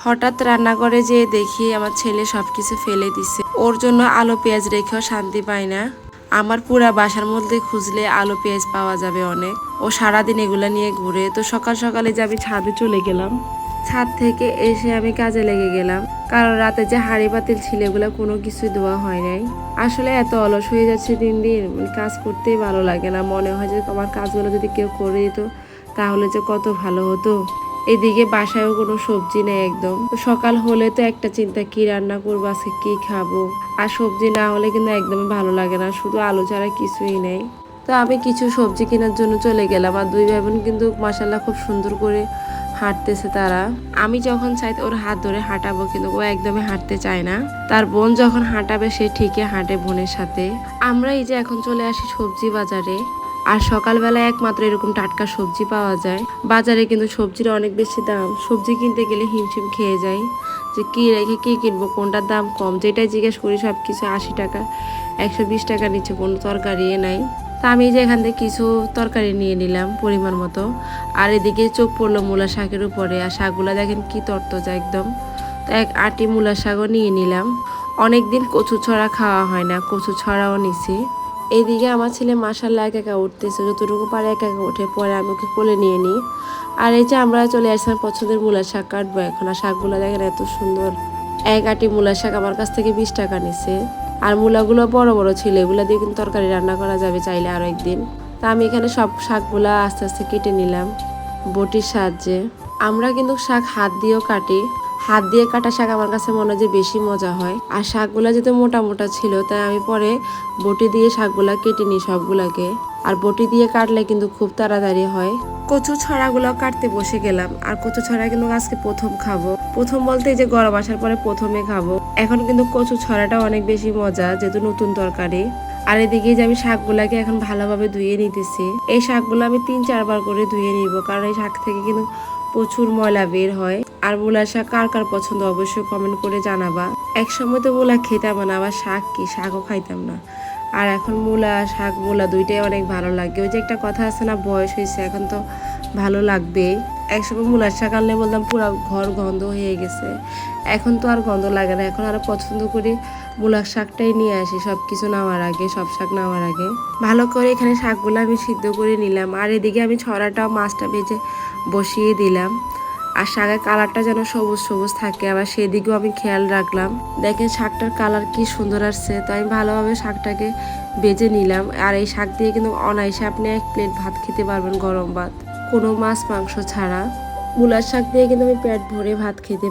হঠাৎ রান্নাঘরে যেয়ে দেখি আমার ছেলে সবকিছু ফেলে দিছে। ওর জন্য আলু পেঁয়াজ রেখেও শান্তি পায় না। আমার পুরা বাসার মধ্যে খুঁজলে আলু পেঁয়াজ পাওয়া যাবে অনেক। ও সারাদিন এগুলা নিয়ে ঘুরে। তো সকাল সকালে যে আমি ছাদে চলে গেলাম, ছাদ থেকে এসে আমি কাজে লেগে গেলাম। কারণ রাতে যে হাঁড়ি পাতিল ছিল এগুলো কোনো কিছুই ধোয়া হয় নাই। আসলে এত অলস হয়ে যাচ্ছে দিন দিন, কাজ করতেই ভালো লাগে না। মনে হয় যে আমার কাজগুলো যদি কেউ করে দিত তাহলে যে কত ভালো হতো। এদিকে বাসায়ও কোনো সবজি নেই একদম। তো সকাল হলে তো একটা চিন্তা, কি রান্না করবো, আজকে কি খাবো। আর সবজি না হলে কিন্তু একদমই ভালো লাগে না, শুধু আলু ছাড়া কিছুই নেই। তো আমি কিছু সবজি কেনার জন্য চলে গেলাম। আর দুই ভাই বোন কিন্তু মাশাআল্লাহ খুব সুন্দর করে হাঁটতেছে তারা। আমি যখন চাই ওর হাত ধরে হাঁটাবো, কিন্তু ও একদমই হাঁটতে চায় না। তার বোন যখন হাঁটাবে সে ঠিকই হাঁটে বোনের সাথে। আমরা এই যে এখন চলে আসি সবজি বাজারে। আর সকালবেলা একমাত্র এরকম টাটকা সবজি পাওয়া যায় বাজারে, কিন্তু সবজির অনেক বেশি দাম। সবজি কিনতে গেলে হিমশিম খেয়ে যাই যে কি রেখে কি কিনবো, কোনটার দাম কম। যেটাই জিজ্ঞেস করি সব কিছু 80 টাকা 120 টাকা নিচে কোনো তরকারি নাই। তা আমি যে এখান থেকে কিছু তরকারি নিয়ে নিলাম পরিমাণ মতো। আর এদিকে চোখ পড়লো মূলা শাকের উপরে। আর শাকগুলা দেখেন কি তরতাজা একদম। তো এক আটি মূলা শাকও নিয়ে নিলাম। অনেকদিন কচু ছড়া খাওয়া হয় না, কচু ছড়াও নিছি। এইদিকে আমার ছেলে মাশাআল্লাহ একা একা উঠতেছে, যতটুকু পারে একা একা উঠে পরে আমি ওকে কোলে নিয়ে নিই। আর এই যে আমরা চলে আসলাম পছন্দের মূলা শাক কাটবো এখন। আর শাকগুলো দেখেন এত সুন্দর। এক আটি মূলা শাক আমার কাছ থেকে 20 টাকা নিছে। আর মূলাগুলো বড় বড় ছিল, এগুলো দিয়ে কিন্তু তরকারি রান্না করা যাবে চাইলে আরো একদিন। তা আমি এখানে সব শাকগুলা আস্তে আস্তে কেটে নিলাম বটির সাহায্যে। আমরা কিন্তু শাক হাত দিয়েও কাটি। হাত দিয়ে কাটা শাক আমার কাছে মনে হয় যে বেশি মজা হয়। আর শাকগুলা যেহেতু মোটা মোটা ছিল, তাই আমি পরে বটি দিয়ে শাকগুলা কেটে নিই সবগুলাকে। আর বটি দিয়ে কাটলে কিন্তু খুব তাড়াতাড়ি হয়। কচু ছড়াগুলো কাটতে বসে গেলাম। আর কচু ছড়া কিন্তু আজকে প্রথম খাবো। প্রথম বলতে যে গরম আসার পরে প্রথমে খাবো। এখন কিন্তু কচু ছড়াটা অনেক বেশি মজা, যেহেতু নতুন তরকারি। আর এদিকে যে আমি শাকগুলাকে এখন ভালোভাবে ধুয়ে নিতেছি। এই শাকগুলো আমি 3-4 বার করে ধুয়ে নিব, কারণ এই শাক থেকে কিন্তু প্রচুর ময়লা বের হয়। আর মূলা শাক কার কার পছন্দ অবশ্যই কমেন্ট করে জানাবা। এক সময় তো মূলা খেতাম না, আবার শাক কি শাকও খাইতাম না। আর এখন মূলা শাক মূলা দুইটাই অনেক ভালো লাগে। ওই যে একটা কথা আছে না, বয়স হয়েছে এখন তো ভালো লাগবে। একসময় মূলার শাক আনলে বলতাম পুরো ঘর গন্ধ হয়ে গেছে, এখন তো আর গন্ধ লাগে না। এখন আরো পছন্দ করি মূলার শাকটাই নিয়ে আসি সব কিছু নেওয়ার আগে, সব শাক নেওয়ার আগে। ভালো করে এখানে শাকগুলো আমি সিদ্ধ করে নিলাম। আর এদিকে আমি ছড়াটা মাছটা ভেজে বসিয়ে দিলাম। আর শাকের কালারটা যেন সবুজ সবুজ থাকে, আবার সেদিকেও আমি খেয়াল রাখলাম। দেখেন শাকটার কালার কি সুন্দর আসছে। তো আমি ভালোভাবে শাকটাকে ভেজে নিলাম। আর এই শাক দিয়ে কিন্তু অনায়াসে আপনি 1 প্লেট ভাত খেতে পারবেন, গরম ভাত, কোনো মাছ মাংস ছাড়া। মূলার শাক দিয়ে কিন্তু আমি পেট ভরে ভাত খেতে